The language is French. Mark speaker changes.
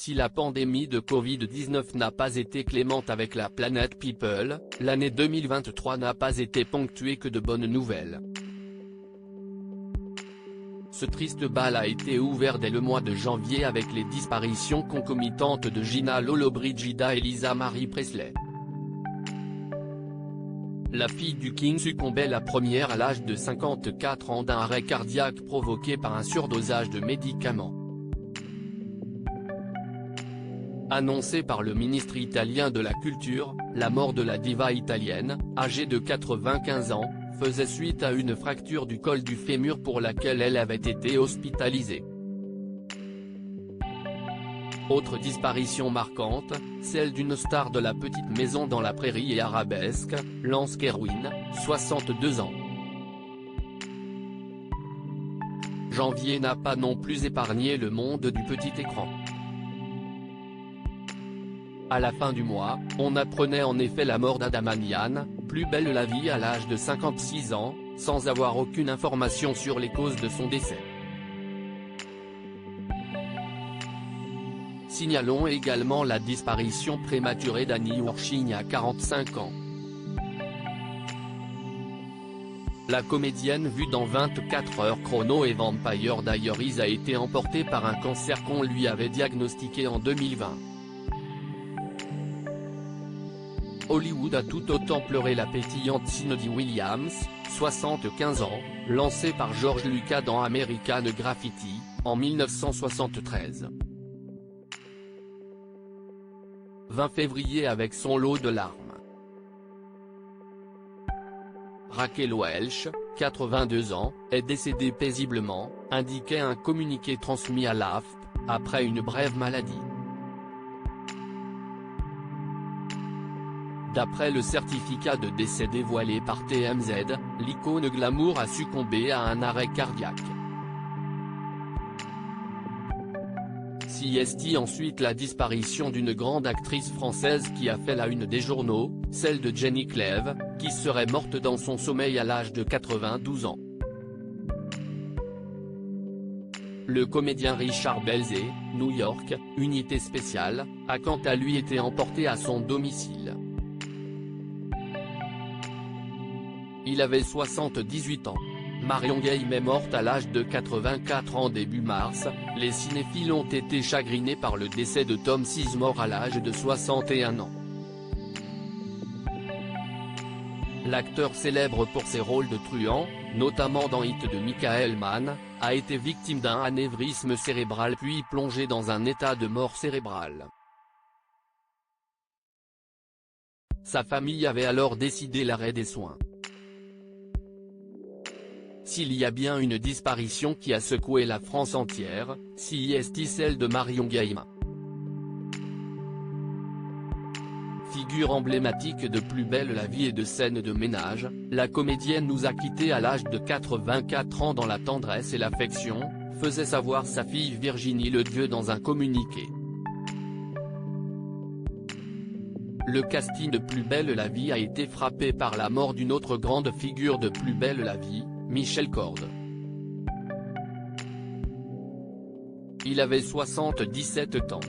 Speaker 1: Si la pandémie de Covid-19 n'a pas été clémente avec la planète People, l'année 2023 n'a pas été ponctuée que de bonnes nouvelles. Ce triste bal a été ouvert dès le mois de janvier avec les disparitions concomitantes de Gina Lollobrigida et Lisa Marie Presley. La fille du King succombait la première à l'âge de 54 ans d'un arrêt cardiaque provoqué par un surdosage de médicaments. Annoncée par le ministre italien de la Culture, la mort de la diva italienne, âgée de 95 ans, faisait suite à une fracture du col du fémur pour laquelle elle avait été hospitalisée. Autre disparition marquante, celle d'une star de la petite maison dans la prairie et arabesque, Lance Kerwin, 62 ans. Janvier n'a pas non plus épargné le monde du petit écran. À la fin du mois, on apprenait en effet la mort d'Adamanian, plus belle la vie à l'âge de 56 ans, sans avoir aucune information sur les causes de son décès. Signalons également la disparition prématurée d'Annie Wersching à 45 ans. La comédienne vue dans 24 heures chrono et Vampire Diaries a été emportée par un cancer qu'on lui avait diagnostiqué en 2020. Hollywood a tout autant pleuré la pétillante Cindy Williams, 75 ans, lancée par George Lucas dans American Graffiti, en 1973. 20 février avec son lot de larmes. Raquel Welch, 82 ans, est décédée paisiblement, indiquait un communiqué transmis à l'AFP, après une brève maladie. D'après le certificat de décès dévoilé par TMZ, l'icône glamour a succombé à un arrêt cardiaque. CST ensuite la disparition d'une grande actrice française qui a fait la une des journaux, celle de Jenny Clèves, qui serait morte dans son sommeil à l'âge de 92 ans. Le comédien Richard Belzer, New York, unité spéciale, a quant à lui été emporté à son domicile. Il avait 78 ans. Marion Game est morte à l'âge de 84 ans début mars, les cinéphiles ont été chagrinés par le décès de Tom Sizemore à l'âge de 61 ans. L'acteur célèbre pour ses rôles de truand, notamment dans Hit de Michael Mann, a été victime d'un anévrisme cérébral puis plongé dans un état de mort cérébrale. Sa famille avait alors décidé l'arrêt des soins. S'il y a bien une disparition qui a secoué la France entière, c'est celle de Marion Game. Figure emblématique de Plus belle la vie et de Scènes de ménage, la comédienne nous a quittés à l'âge de 84 ans dans la tendresse et l'affection, faisait savoir sa fille Virginie Ledieu dans un communiqué. Le casting de Plus belle la vie a été frappé par la mort d'une autre grande figure de Plus belle la vie, Michel Corde. Il avait 77 ans.